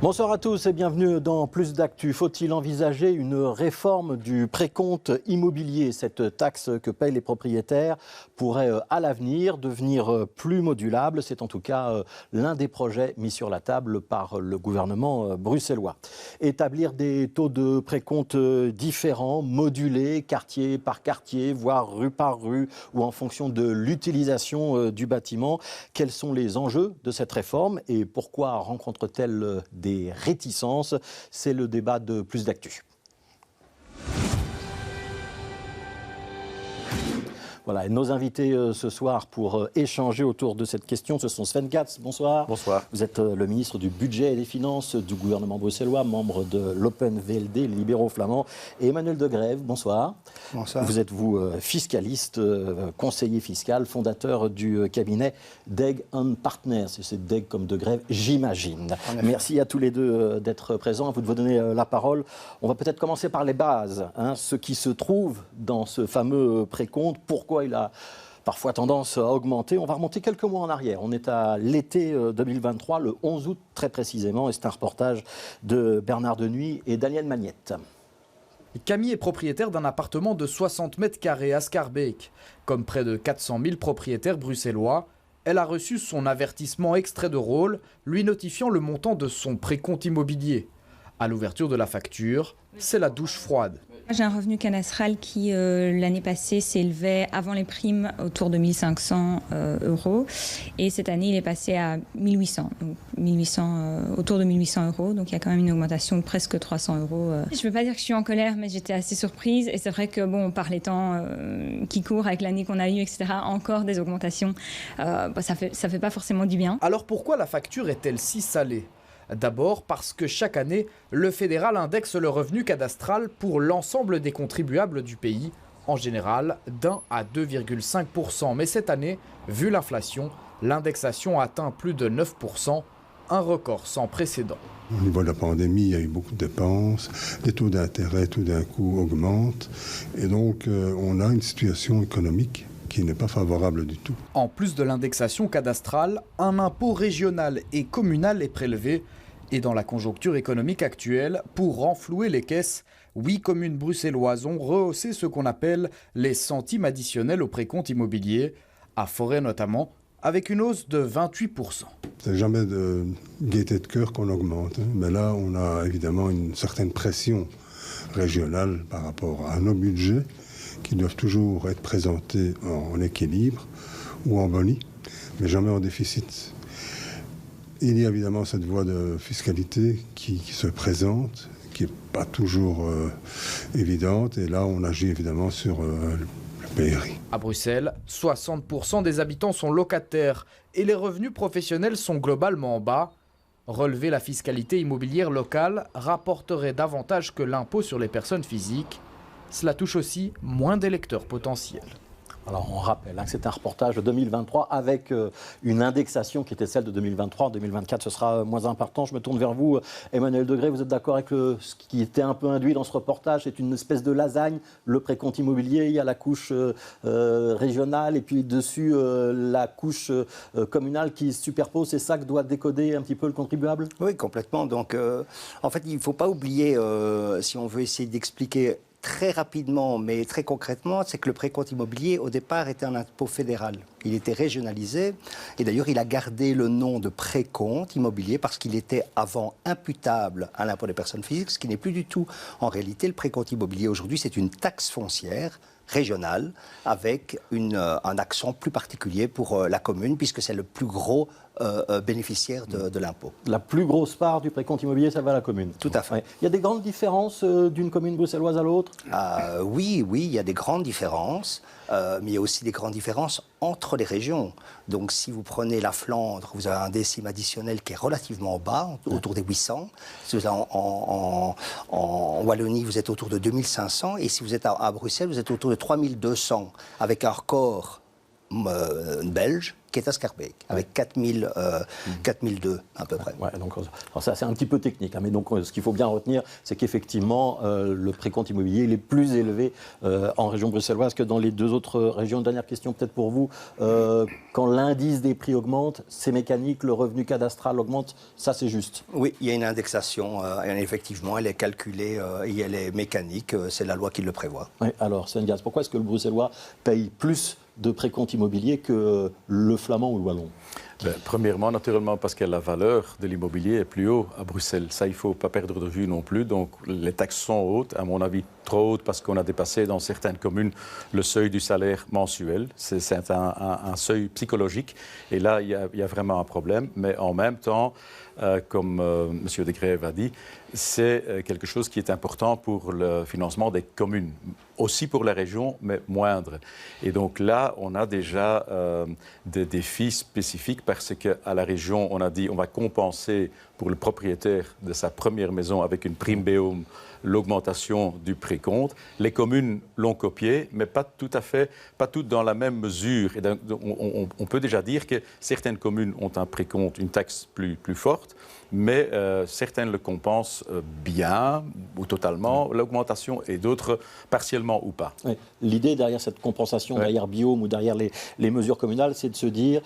Bonsoir à tous et bienvenue dans Plus d'Actu. Faut-il envisager une réforme du précompte immobilier? Cette taxe que payent les propriétaires pourrait à l'avenir devenir plus modulable. C'est en tout cas l'un des projets mis sur la table par le gouvernement bruxellois. Établir des taux de précompte différents, modulés, quartier par quartier, voire rue par rue ou en fonction de l'utilisation du bâtiment. Quels sont les enjeux de cette réforme et pourquoi rencontre-t-elle des réticences? C'est le débat de Plus d'Actu. Voilà, et nos invités ce soir pour échanger autour de cette question, ce sont Sven Katz, bonsoir. Bonsoir. Vous êtes le ministre du Budget et des Finances du gouvernement bruxellois, membre de l'Open VLD, les libéraux flamands. Et Emmanuel De Greve, bonsoir. Bonsoir. Vous êtes, vous, fiscaliste, conseiller fiscal, fondateur du cabinet Degg & Partners. C'est Degg comme De Greve, j'imagine. Merci à tous les deux d'être présents. À vous de vous donner la parole. On va peut-être commencer par les bases, ce qui se trouve dans ce fameux précompte. Pourquoi il a parfois tendance à augmenter. On va remonter quelques mois en arrière. On est à l'été 2023, le 11 août très précisément, et c'est un reportage de Bernard Denuy et Daniel Magnette. Camille est propriétaire d'un appartement de 60 mètres carrés à Schaerbeek. Comme près de 400 000 propriétaires bruxellois, elle a reçu son avertissement extrait de rôle, lui notifiant le montant de son précompte immobilier. À l'ouverture de la facture, c'est la douche froide. J'ai un revenu cadastral qui, l'année passée, s'élevait avant les primes autour de 1 500 €. Et cette année, il est passé à 1 800. Donc autour de 1 800 €. Donc il y a quand même une augmentation de presque 300 €. Je ne veux pas dire que je suis en colère, mais j'étais assez surprise. Et c'est vrai que, par les temps qui courent, avec l'année qu'on a eue, etc., encore des augmentations, ça fait pas forcément du bien. Alors pourquoi la facture est-elle si salée ? D'abord parce que chaque année, le fédéral indexe le revenu cadastral pour l'ensemble des contribuables du pays, en général d'1 à 2,5%. Mais cette année, vu l'inflation, l'indexation atteint plus de 9%, un record sans précédent. Au niveau de la pandémie, il y a eu beaucoup de dépenses, les taux d'intérêt tout d'un coup augmentent et donc on a une situation économique qui n'est pas favorable du tout. En plus de l'indexation cadastrale, un impôt régional et communal est prélevé. Et dans la conjoncture économique actuelle, pour renflouer les caisses, 8 communes bruxelloises ont rehaussé ce qu'on appelle les centimes additionnels au précompte immobilier, à Forêt notamment, avec une hausse de 28%. C'est jamais de gaieté de cœur qu'on augmente, mais là on a évidemment une certaine pression régionale par rapport à nos budgets, qui doivent toujours être présentés en équilibre ou en boni, mais jamais en déficit. Il y a évidemment cette voie de fiscalité qui se présente, qui n'est pas toujours évidente, et là on agit évidemment sur le PRI. À Bruxelles, 60% des habitants sont locataires et les revenus professionnels sont globalement bas. Relever la fiscalité immobilière locale rapporterait davantage que l'impôt sur les personnes physiques. Cela touche aussi moins d'électeurs potentiels. Alors on rappelle que c'est un reportage de 2023 avec une indexation qui était celle de 2023. En 2024, ce sera moins important. Je me tourne vers vous, Emmanuel De Greve. Vous êtes d'accord avec ce qui était un peu induit dans ce reportage? C'est une espèce de lasagne, le précompte immobilier. Il y a la couche régionale et puis dessus la couche communale qui se superpose. C'est ça que doit décoder un petit peu le contribuable? Oui, complètement. Donc en fait, il ne faut pas oublier, si on veut essayer d'expliquer très rapidement, mais très concrètement, c'est que le précompte immobilier, au départ, était un impôt fédéral. Il était régionalisé, et d'ailleurs, il a gardé le nom de précompte immobilier parce qu'il était avant imputable à l'impôt des personnes physiques, ce qui n'est plus du tout en réalité le précompte immobilier. Aujourd'hui, c'est une taxe foncière régionale avec un accent plus particulier pour la commune, puisque c'est le plus gros bénéficiaire de l'impôt. La plus grosse part du précompte immobilier, ça va à la commune. Tout à fait. Il y a des grandes différences d'une commune bruxelloise à l'autre? Oui, il y a des grandes différences, mais il y a aussi des grandes différences entre les régions. Donc si vous prenez la Flandre, vous avez un décime additionnel qui est relativement bas, autour des 800. Si vous êtes en Wallonie, vous êtes autour de 2500. Et si vous êtes à Bruxelles, vous êtes autour de 3200, avec un record belge qui est à Scarbeck, avec 4002 à peu près. Ouais, donc, alors ça, c'est un petit peu technique, hein, mais donc, ce qu'il faut bien retenir, c'est qu'effectivement, le précompte immobilier il est plus élevé en région bruxelloise que dans les deux autres régions. Dernière question peut-être pour vous. Quand l'indice des prix augmente, c'est mécanique, le revenu cadastral augmente, ça c'est juste? Oui, il y a une indexation, effectivement, elle est calculée et elle est mécanique, c'est la loi qui le prévoit. Oui, alors, Sven Gaz, pourquoi est-ce que le bruxellois paye plus de précompte immobilier que le flamand ou le wallon? Premièrement, naturellement, parce que la valeur de l'immobilier est plus haut à Bruxelles. Ça, il ne faut pas perdre de vue non plus. Donc, les taxes sont hautes, à mon avis, trop hautes, parce qu'on a dépassé dans certaines communes le seuil du salaire mensuel. C'est un seuil psychologique. Et là, il y a vraiment un problème. Mais en même temps, comme M. De Grève a dit, c'est quelque chose qui est important pour le financement des communes, aussi pour la région, mais moindre. Et donc là, on a déjà des défis spécifiques parce qu'à la région, on a dit on va compenser pour le propriétaire de sa première maison avec une prime BOM l'augmentation du précompte. Les communes l'ont copié, mais pas tout à fait, pas toutes dans la même mesure. Et donc, on peut déjà dire que certaines communes ont un précompte, une taxe plus forte, mais certaines le compensent bien ou totalement, l'augmentation, et d'autres partiellement ou pas. Oui. L'idée derrière cette compensation, derrière BIOM ou derrière les mesures communales, c'est de se dire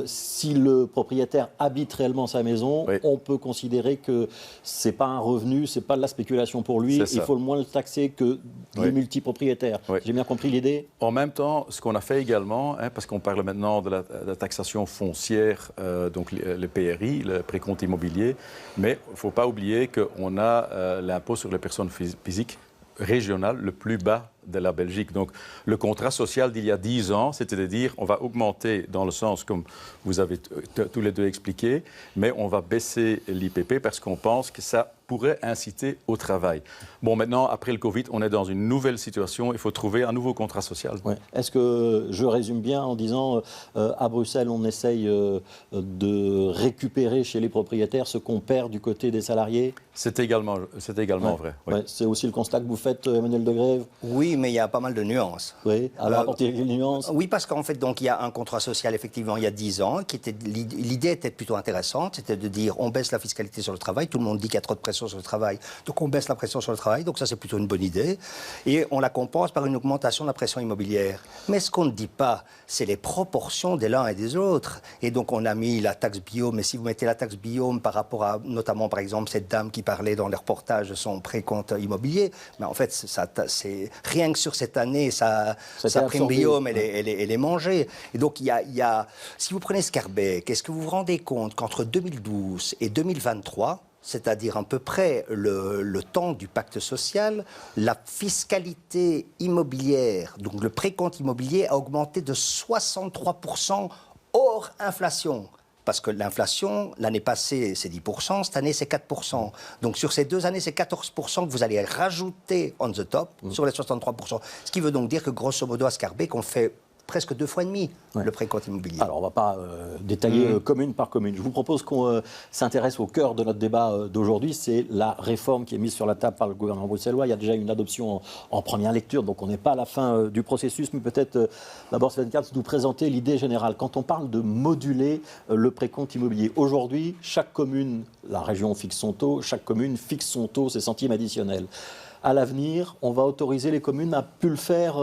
si le propriétaire habite réellement sa maison, on peut considérer que ce n'est pas un revenu, ce n'est pas de la spéculation pour lui, il faut le moins le taxer que les multipropriétaires. J'ai bien compris l'idée? En même temps, ce qu'on a fait également, parce qu'on parle maintenant de la taxation foncière, donc le PRI, le précompte immobilier, mais il ne faut pas oublier qu'on a l'impôt sur les personnes physiques régional le plus bas de la Belgique. Donc, le contrat social d'il y a 10 ans, c'était de dire on va augmenter dans le sens comme vous avez tous les deux expliqué, mais on va baisser l'IPP parce qu'on pense que ça pourrait inciter au travail. Bon, maintenant, après le Covid, on est dans une nouvelle situation. Il faut trouver un nouveau contrat social. Ouais. Est-ce que je résume bien en disant à Bruxelles, on essaye de récupérer chez les propriétaires ce qu'on perd du côté des salariés? C'est également vrai. Oui. Ouais, c'est aussi le constat que vous faites, Emmanuel De Grève? Oui, mais il y a pas mal de nuances. Oui, alors apportez les nuances. Oui, parce qu'en fait, donc, il y a un contrat social, effectivement, il y a 10 ans, l'idée était plutôt intéressante, c'était de dire on baisse la fiscalité sur le travail, tout le monde dit qu'il y a trop de pression sur le travail, donc on baisse la pression sur le travail, donc ça c'est plutôt une bonne idée, et on la compense par une augmentation de la pression immobilière. Mais ce qu'on ne dit pas, c'est les proportions des l'un et des autres. Et donc on a mis la taxe biome, mais si vous mettez la taxe biome par rapport à, notamment par exemple, cette dame qui parlait dans les reportages de son précompte immobilier, mais en fait, c'est rien que sur cette année, sa prime biome, elle est mangée. Et donc il y a si vous prenez Scarbeck, est-ce que vous vous rendez compte qu'entre 2012 et 2023, c'est-à-dire à peu près le temps du pacte social, la fiscalité immobilière, donc le précompte immobilier, a augmenté de 63% hors inflation. Parce que l'inflation, l'année passée, c'est 10%, cette année, c'est 4%. Donc sur ces 2 années, c'est 14% que vous allez rajouter on the top sur les 63%. Ce qui veut donc dire que, grosso modo, à Scarbeck, on fait presque 2 fois et demi le précompte immobilier. Alors, on ne va pas détailler commune par commune. Je vous propose qu'on s'intéresse au cœur de notre débat d'aujourd'hui. C'est la réforme qui est mise sur la table par le gouvernement bruxellois. Il y a déjà une adoption en première lecture, donc on n'est pas à la fin du processus. Mais peut-être, d'abord, Sven Gaz, nous présenter l'idée générale. Quand on parle de moduler le précompte immobilier, aujourd'hui, chaque commune, la région fixe son taux, chaque commune fixe son taux, ses centimes additionnels. À l'avenir, on va autoriser les communes à plus le faire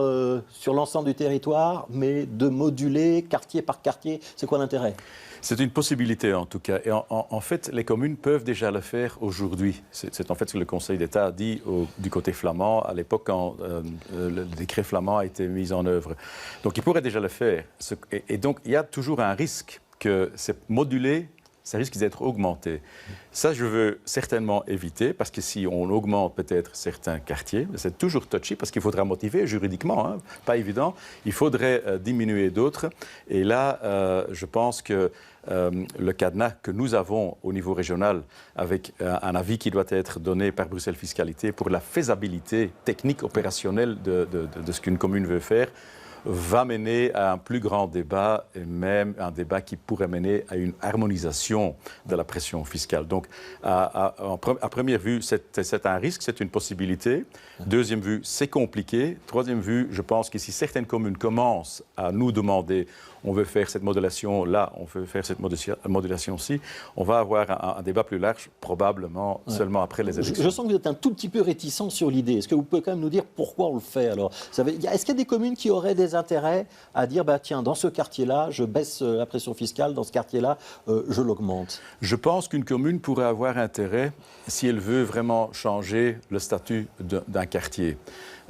sur l'ensemble du territoire, mais de moduler quartier par quartier. C'est quoi l'intérêt? C'est une possibilité en tout cas. Et en fait, les communes peuvent déjà le faire aujourd'hui. C'est en fait ce que le Conseil d'État a dit du côté flamand à l'époque quand le décret flamand a été mis en œuvre. Donc ils pourraient déjà le faire. Et donc il y a toujours un risque que c'est modulé. Ça risque d'être augmenté. Ça, je veux certainement éviter, parce que si on augmente peut-être certains quartiers, c'est toujours touchy, parce qu'il faudra motiver juridiquement, hein, pas évident. Il faudrait diminuer d'autres. Et là, je pense que le cadenas que nous avons au niveau régional, avec un avis qui doit être donné par Bruxelles Fiscalité pour la faisabilité technique, opérationnelle de ce qu'une commune veut faire, va mener à un plus grand débat et même un débat qui pourrait mener à une harmonisation de la pression fiscale. Donc, à première vue, c'est un risque, c'est une possibilité. Deuxième vue, c'est compliqué. Troisième vue, je pense que si certaines communes commencent à nous demander on veut faire cette modulation là, on veut faire cette modulation-ci, on va avoir un débat plus large, probablement seulement après les élections. Je sens que vous êtes un tout petit peu réticent sur l'idée. Est-ce que vous pouvez quand même nous dire pourquoi on le fait alors? Est-ce qu'il y a des communes qui auraient des intérêts à dire, tiens, dans ce quartier-là, je baisse la pression fiscale, dans ce quartier-là, je l'augmente? Je pense qu'une commune pourrait avoir intérêt si elle veut vraiment changer le statut d'un quartier.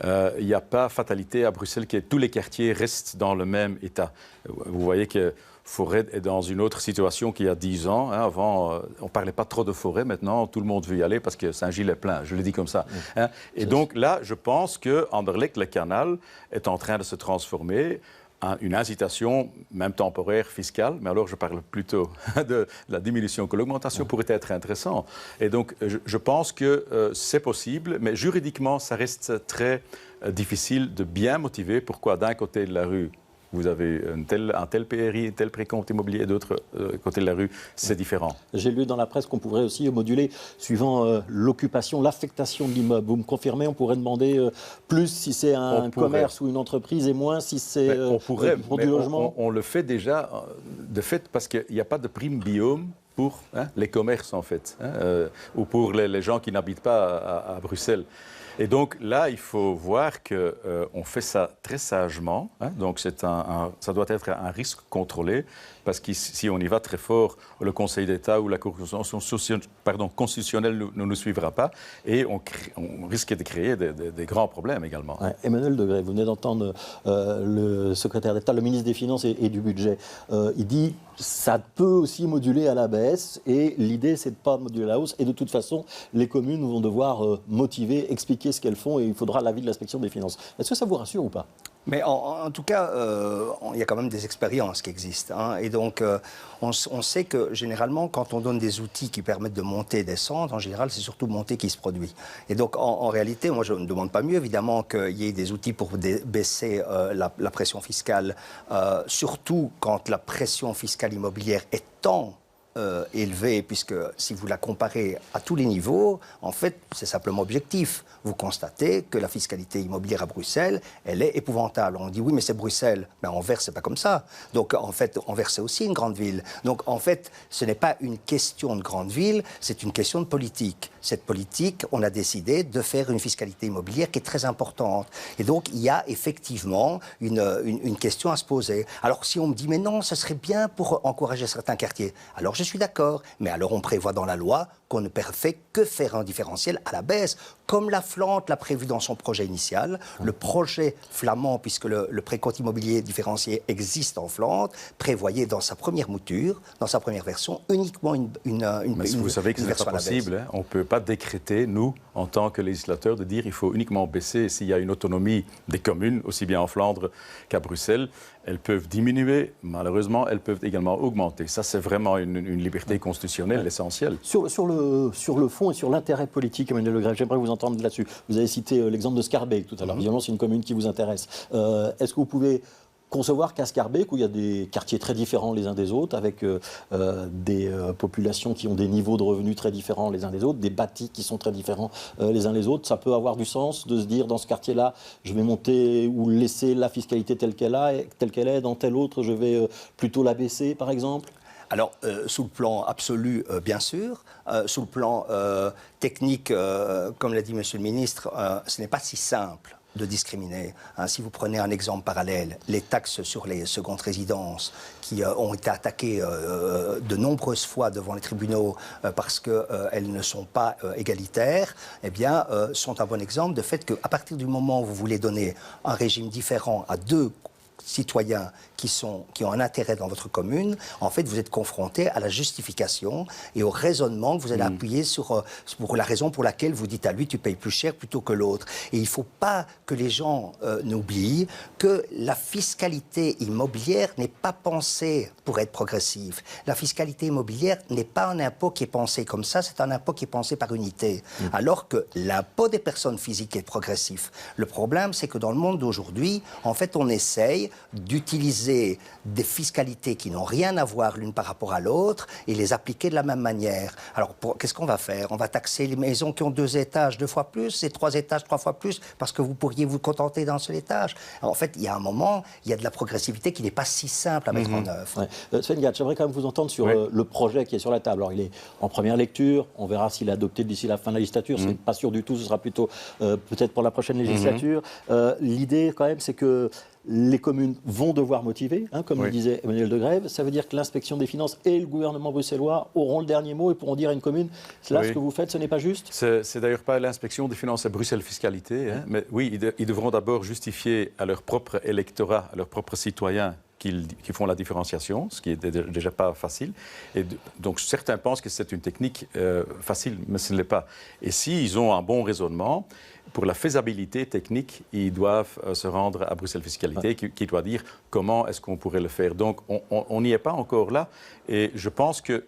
Il n'y a pas fatalité à Bruxelles que tous les quartiers restent dans le même état. Vous voyez que Forêt est dans une autre situation qu'il y a 10 ans. Avant, on ne parlait pas trop de Forêt. Maintenant, tout le monde veut y aller parce que Saint-Gilles est plein. Je le dis comme ça. Et donc là, je pense que Anderlecht, le canal, est en train de se transformer. Une incitation, même temporaire, fiscale, mais alors je parle plutôt de la diminution, que l'augmentation pourrait être intéressante. Et donc, je pense que c'est possible, mais juridiquement, ça reste très difficile de bien motiver pourquoi d'un côté de la rue, vous avez un tel PRI, un tel précompte immobilier, et d'autre côté de la rue, c'est différent. J'ai lu dans la presse qu'on pourrait aussi moduler suivant l'occupation, l'affectation de l'immeuble. Vous me confirmez, on pourrait demander plus si c'est un commerce ou une entreprise et moins si c'est pour du logement? On le fait déjà, de fait, parce qu'il n'y a pas de prime biome pour les commerces, en fait, ou pour les gens qui n'habitent pas à Bruxelles. Et donc là, il faut voir qu'on fait ça très sagement. Donc ça doit être un risque contrôlé, parce que si on y va très fort, le Conseil d'État ou la Cour constitutionnelle ne nous suivra pas, et on risque de créer des grands problèmes également. Ouais. Emmanuel Degré, vous venez d'entendre le secrétaire d'État, le ministre des Finances et du Budget. Il dit ça peut aussi moduler à la baisse, et l'idée, c'est de ne pas moduler à la hausse. Et de toute façon, les communes vont devoir motiver, expliquer ce qu'elles font, et il faudra l'avis de l'inspection des finances. Est-ce que ça vous rassure ou pas? Mais en tout cas, il y a quand même des expériences qui existent. Et donc, on sait que généralement, quand on donne des outils qui permettent de monter et descendre, en général, c'est surtout monter qui se produit. Et donc, en réalité, moi, je ne demande pas mieux, évidemment, qu'il y ait des outils pour baisser la pression fiscale, surtout quand la pression fiscale immobilière est tant élevée, puisque si vous la comparez à tous les niveaux, en fait, c'est simplement objectif. Vous constatez que la fiscalité immobilière à Bruxelles, elle est épouvantable. On dit oui, mais c'est Bruxelles. Mais Anvers, c'est pas comme ça. Donc, en fait, Anvers, c'est aussi une grande ville. Donc, en fait, ce n'est pas une question de grande ville, c'est une question de politique. Cette politique, on a décidé de faire une fiscalité immobilière qui est très importante. Et donc, il y a effectivement une question à se poser. Alors, si on me dit, mais non, ce serait bien pour encourager certains quartiers, alors je suis d'accord. Mais alors, on prévoit dans la loi qu'on ne fait que faire un différentiel à la baisse, comme la Flandre l'a prévu dans son projet initial. Le projet flamand, puisque le précompte immobilier différencié existe en Flandre, prévoyait dans sa première mouture, dans sa première version, uniquement une Mais vous savez que ce n'est pas possible. On ne peut pas décréter, nous, en tant que législateurs, de dire qu'il faut uniquement baisser. S'il y a une autonomie des communes, aussi bien en Flandre qu'à Bruxelles, elles peuvent diminuer. Malheureusement, elles peuvent également augmenter. Ça, c'est vraiment une liberté constitutionnelle essentielle. Sur le fond et sur l'intérêt politique, Emmanuel Legrève, j'aimerais vous entendre là-dessus. Vous avez cité l'exemple de Schaerbeek tout à l'heure. Évidemment, c'est une commune qui vous intéresse. Est-ce que vous pouvez concevoir qu'à Schaerbeek, où il y a des quartiers très différents les uns des autres, avec des populations qui ont des niveaux de revenus très différents les uns des autres, des bâtis qui sont très différents les uns les autres, ça peut avoir du sens de se dire, dans ce quartier-là, je vais monter ou laisser la fiscalité telle qu'elle est, dans tel autre, je vais plutôt la baisser, par exemple? Alors, sous le plan absolu, bien sûr. Sous le plan technique, comme l'a dit M. le ministre, ce n'est pas si simple de discriminer. Si vous prenez un exemple parallèle, les taxes sur les secondes résidences qui ont été attaquées de nombreuses fois devant les tribunaux parce qu'elles ne sont pas égalitaires, eh bien, sont un bon exemple de fait qu'à partir du moment où vous voulez donner un régime différent à deux citoyens qui ont un intérêt dans votre commune, en fait, vous êtes confronté à la justification et au raisonnement que vous allez appuyer pour la raison pour laquelle vous dites à lui, tu payes plus cher plutôt que l'autre. Et il ne faut pas que les gens n'oublient que la fiscalité immobilière n'est pas pensée pour être progressive. La fiscalité immobilière n'est pas un impôt qui est pensé comme ça, c'est un impôt qui est pensé par unité. Alors que l'impôt des personnes physiques est progressif. Le problème, c'est que dans le monde d'aujourd'hui, en fait, on essaye d'utiliser des fiscalités qui n'ont rien à voir l'une par rapport à l'autre et les appliquer de la même manière. Alors, qu'est-ce qu'on va faire? On va taxer les maisons qui ont 2 étages 2 fois plus et 3 étages 3 fois plus parce que vous pourriez vous contenter d'un seul étage. Alors, en fait, il y a un moment, il y a de la progressivité qui n'est pas si simple à mettre en œuvre. Ouais. Sven Gatz, j'aimerais quand même vous entendre sur le projet qui est sur la table. Alors, il est en première lecture, on verra s'il est adopté d'ici la fin de la législature, c'est pas sûr du tout, ce sera plutôt peut-être pour la prochaine législature. L'idée quand même, c'est que les communes vont devoir motiver, comme le disait Emmanuel de Grève. Ça veut dire que l'inspection des finances et le gouvernement bruxellois auront le dernier mot et pourront dire à une commune, là, ce que vous faites, ce n'est pas juste. C'est d'ailleurs pas l'inspection des finances à Bruxelles Fiscalité, mais oui, ils devront d'abord justifier à leur propre électorat, à leurs propres citoyens, qui font la différenciation, ce qui est déjà pas facile. Et donc certains pensent que c'est une technique facile, mais ce ne l'est pas. Et s'ils ont un bon raisonnement, pour la faisabilité technique, ils doivent se rendre à Bruxelles Fiscalité, qui doit dire comment est-ce qu'on pourrait le faire. Donc on n'y est pas encore là. Et je pense que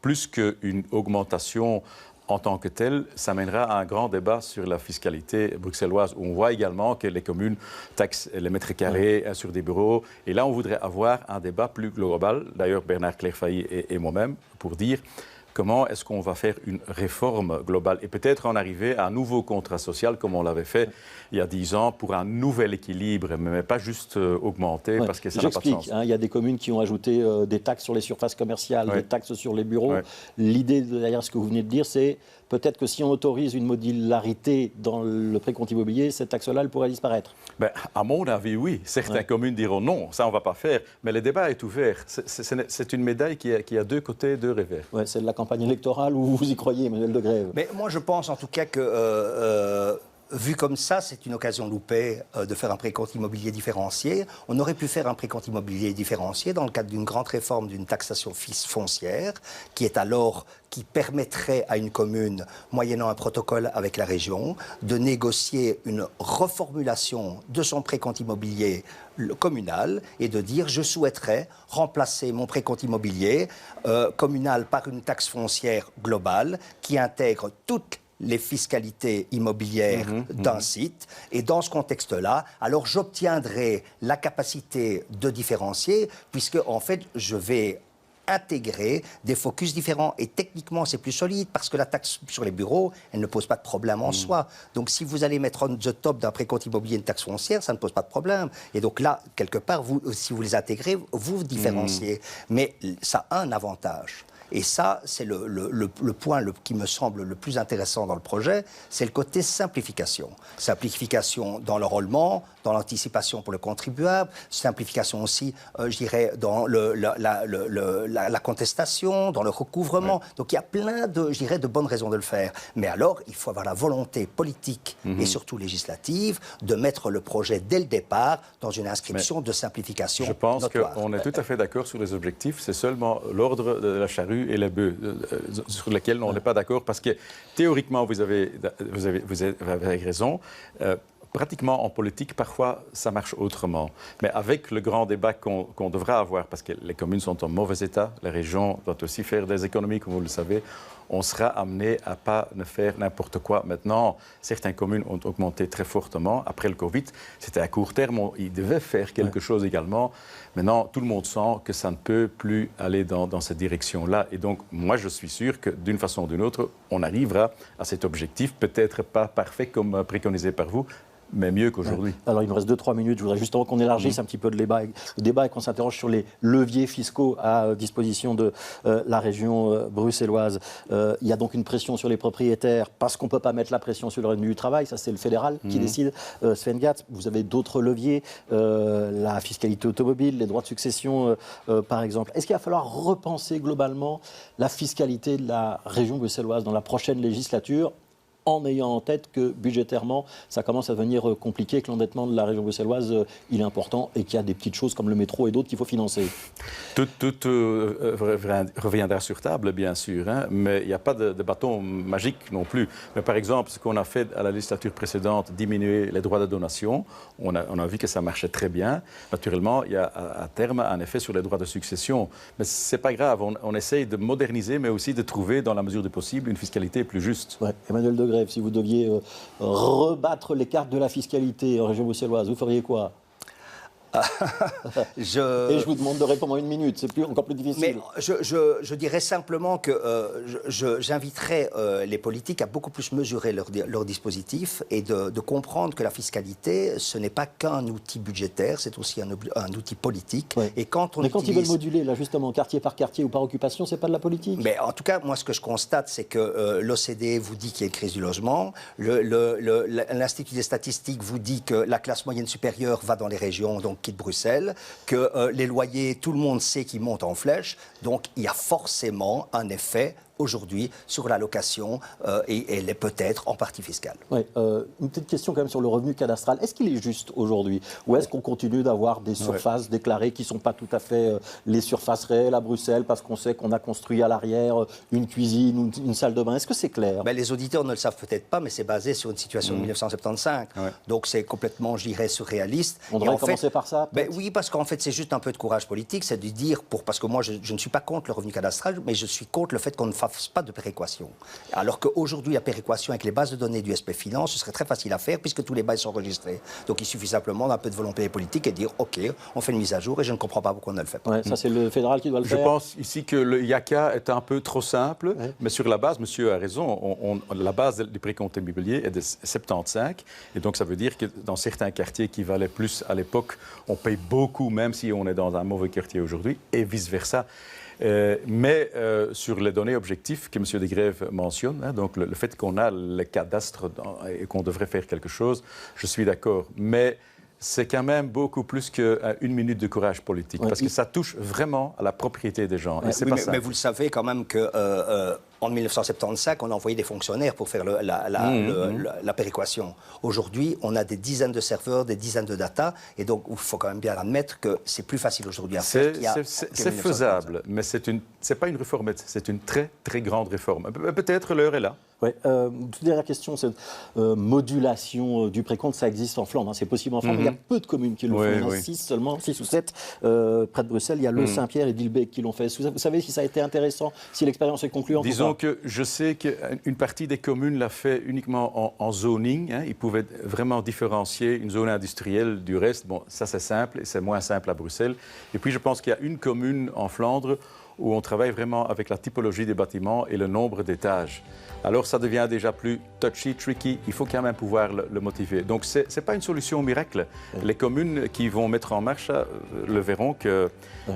plus qu'une augmentation en tant que telle, ça mènera à un grand débat sur la fiscalité bruxelloise. On voit également que les communes taxent les mètres carrés sur des bureaux. Et là, on voudrait avoir un débat plus global. D'ailleurs, Bernard Clairfailly et moi-même, pour dire comment est-ce qu'on va faire une réforme globale et peut-être en arriver à un nouveau contrat social comme on l'avait fait il y a 10 ans pour un nouvel équilibre, mais pas juste augmenter parce que ça n'a pas de sens. Il y a des communes qui ont ajouté des taxes sur les surfaces commerciales, des taxes sur les bureaux. L'idée derrière ce que vous venez de dire, c'est peut-être que si on autorise une modularité dans le précompte immobilier, cette taxe-là, elle pourrait disparaître. À mon avis, oui. Certaines communes diront non, ça on ne va pas faire. Mais le débat est ouvert. C'est une médaille qui a 2 côtés, 2 revers. C'est de la campagne électorale où vous y croyez, Emmanuel de Grève. Mais moi, je pense en tout cas que... vu comme ça, c'est une occasion loupée de faire un précompte immobilier différencié. On aurait pu faire un précompte immobilier différencié dans le cadre d'une grande réforme d'une taxation foncière qui permettrait à une commune, moyennant un protocole avec la région, de négocier une reformulation de son précompte immobilier communal et de dire je souhaiterais remplacer mon précompte immobilier communal par une taxe foncière globale qui intègre toutes les fiscalités immobilières d'un site. Et dans ce contexte-là, alors j'obtiendrai la capacité de différencier puisque, en fait, je vais intégrer des focus différents. Et techniquement, c'est plus solide parce que la taxe sur les bureaux, elle ne pose pas de problème en soi. Donc, si vous allez mettre on the top d'un précompte immobilier une taxe foncière, ça ne pose pas de problème. Et donc là, quelque part, si vous les intégrez, vous différenciez. Mais ça a un avantage. Et ça, c'est le point qui me semble le plus intéressant dans le projet, c'est le côté simplification. Simplification dans l'enrôlement, dans l'anticipation pour le contribuable, simplification aussi, je dirais, dans la contestation, dans le recouvrement. Donc il y a plein de bonnes raisons de le faire. Mais alors, il faut avoir la volonté politique et surtout législative de mettre le projet dès le départ dans une inscription de simplification notoire. Je pense qu'on est tout à fait d'accord sur les objectifs. C'est seulement l'ordre de la charrue et les bœufs sur lesquels on n'est pas d'accord parce que théoriquement vous avez raison. Pratiquement en politique, parfois, ça marche autrement. Mais avec le grand débat qu'on devra avoir, parce que les communes sont en mauvais état, les régions doivent aussi faire des économies, comme vous le savez, on sera amené à pas ne faire n'importe quoi. Maintenant, certaines communes ont augmenté très fortement. Après le Covid, c'était à court terme, ils devaient faire quelque chose également. Maintenant, tout le monde sent que ça ne peut plus aller dans cette direction-là. Et donc, moi, je suis sûr que d'une façon ou d'une autre, on arrivera à cet objectif, peut-être pas parfait comme préconisé par vous, mais mieux qu'aujourd'hui. Alors, il nous reste 2-3 minutes. Je voudrais justement qu'on élargisse un petit peu le débat et qu'on s'interroge sur les leviers fiscaux à disposition de la région bruxelloise. Il y a donc une pression sur les propriétaires parce qu'on ne peut pas mettre la pression sur le revenu du travail. Ça, c'est le fédéral qui décide. Sven Gatz, vous avez d'autres leviers, la fiscalité automobile, les droits de succession, par exemple. Est-ce qu'il va falloir repenser globalement la fiscalité de la région bruxelloise dans la prochaine législature, en ayant en tête que budgétairement, ça commence à devenir compliqué, que l'endettement de la région bruxelloise, il est important et qu'il y a des petites choses comme le métro et d'autres qu'il faut financer. Tout reviendra sur table, bien sûr, mais il n'y a pas de bâton magique non plus. Mais par exemple, ce qu'on a fait à la législature précédente, diminuer les droits de donation, on a vu que ça marchait très bien. Naturellement, il y a à terme un effet sur les droits de succession. Mais ce n'est pas grave, on essaye de moderniser, mais aussi de trouver, dans la mesure du possible, une fiscalité plus juste. Ouais. Emmanuel de Grève, si vous deviez rebattre les cartes de la fiscalité en région bruxelloise, vous feriez quoi ? Et je vous demande de répondre en 1 minute, c'est encore plus difficile. Mais je dirais simplement que j'inviterais les politiques à beaucoup plus mesurer leur dispositif et de comprendre que la fiscalité, ce n'est pas qu'un outil budgétaire, c'est aussi un outil politique. Ouais. Et quand Mais quand ils veulent moduler, là, justement, quartier par quartier ou par occupation, c'est pas de la politique? Mais en tout cas, moi, ce que je constate, c'est que l'OCDE vous dit qu'il y a une crise du logement, l'Institut des statistiques vous dit que la classe moyenne supérieure va dans les régions, donc quitte Bruxelles, que les loyers, tout le monde sait qu'ils montent en flèche, donc il y a forcément un effet aujourd'hui sur la location et elle est peut-être en partie fiscale. Ouais, une petite question quand même sur le revenu cadastral. Est-ce qu'il est juste aujourd'hui ou est-ce qu'on continue d'avoir des surfaces déclarées qui ne sont pas tout à fait les surfaces réelles à Bruxelles parce qu'on sait qu'on a construit à l'arrière une cuisine ou une salle de bain? Est-ce que c'est clair? Les auditeurs ne le savent peut-être pas, mais c'est basé sur une situation de 1975. Ouais. Donc c'est complètement, je dirais, surréaliste. On devrait commencer par ça? Oui, parce qu'en fait, c'est juste un peu de courage politique, c'est de dire, parce que moi, je ne suis pas contre le revenu cadastral, mais je suis contre le fait qu'on ne fasse pas de péréquation. Alors qu'aujourd'hui, la péréquation avec les bases de données du SP Finance, ce serait très facile à faire puisque tous les bails sont enregistrés. Donc il suffit simplement d'un peu de volonté politique et de dire OK, on fait une mise à jour et je ne comprends pas pourquoi on ne le fait pas. Ouais, ça, c'est le fédéral qui doit le faire. Je pense ici que le IACA est un peu trop simple, mais sur la base, monsieur a raison, la base du précompte immobilier est de 75 et donc ça veut dire que dans certains quartiers qui valaient plus à l'époque, on paye beaucoup même si on est dans un mauvais quartier aujourd'hui et vice-versa. Mais sur les données objectives que M. Degrève mentionne, donc le fait qu'on a le cadastre et qu'on devrait faire quelque chose, je suis d'accord. Mais c'est quand même beaucoup plus qu'une minute de courage politique, parce que ça touche vraiment à la propriété des gens. Et c'est pas ça. Mais vous le savez quand même que... En 1975, on a envoyé des fonctionnaires pour faire la péréquation. Aujourd'hui, on a des dizaines de serveurs, des dizaines de data, et donc il faut quand même bien admettre que c'est plus facile aujourd'hui à faire qu'il y a... C'est faisable, mais c'est pas une réforme, c'est une très, très grande réforme. Peut-être l'heure est là. Oui, toute dernière question, cette modulation du précompte, ça existe en Flandre, hein, c'est possible en Flandre, il y a peu de communes qui le font, 6 ou 7 près de Bruxelles, il y a Le Saint-Pierre et Dilbeek qui l'ont fait. Vous savez si ça a été intéressant, si l'expérience est concluante? Disons que je sais qu'une partie des communes l'a fait uniquement en zoning, hein, ils pouvaient vraiment différencier une zone industrielle du reste, bon ça c'est simple et c'est moins simple à Bruxelles. Et puis je pense qu'il y a une commune en Flandre où on travaille vraiment avec la typologie des bâtiments et le nombre d'étages. Alors ça devient déjà plus touchy, tricky, il faut quand même pouvoir le motiver. Donc ce n'est pas une solution miracle. Les communes qui vont mettre en marche le verront qu'ils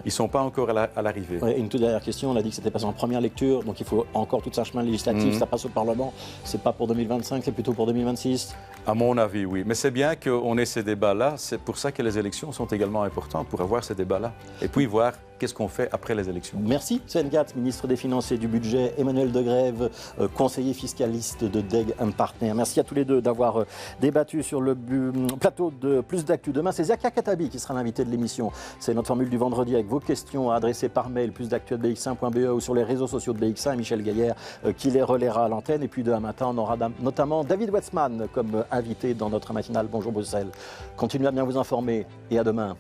ne sont pas encore à l'arrivée. Une toute dernière question, on a dit que c'était passé en première lecture, donc il faut encore tout un chemin législatif, ça passe au Parlement, c'est pas pour 2025, c'est plutôt pour 2026? À mon avis, oui. Mais c'est bien qu'on ait ces débats-là, c'est pour ça que les élections sont également importantes, pour avoir ces débats-là. Et puis voir qu'est-ce qu'on fait après les élections. Merci Sven Gatz, ministre des Finances et du Budget, Emmanuel Degrève, conseiller fiscaliste de Deg & Partners. Merci à tous les deux d'avoir débattu sur le plateau de Plus d'Actu. Demain, c'est Zakia Katabi qui sera l'invité de l'émission. C'est notre formule du vendredi avec vos questions adressées par mail, plusdactu@bx1.be ou sur les réseaux sociaux de BX1. Michel Gaillère qui les relaiera à l'antenne. Et puis demain matin, on aura notamment David Wetzmann comme invité dans notre matinale Bonjour Bruxelles. Continuez à bien vous informer et à demain.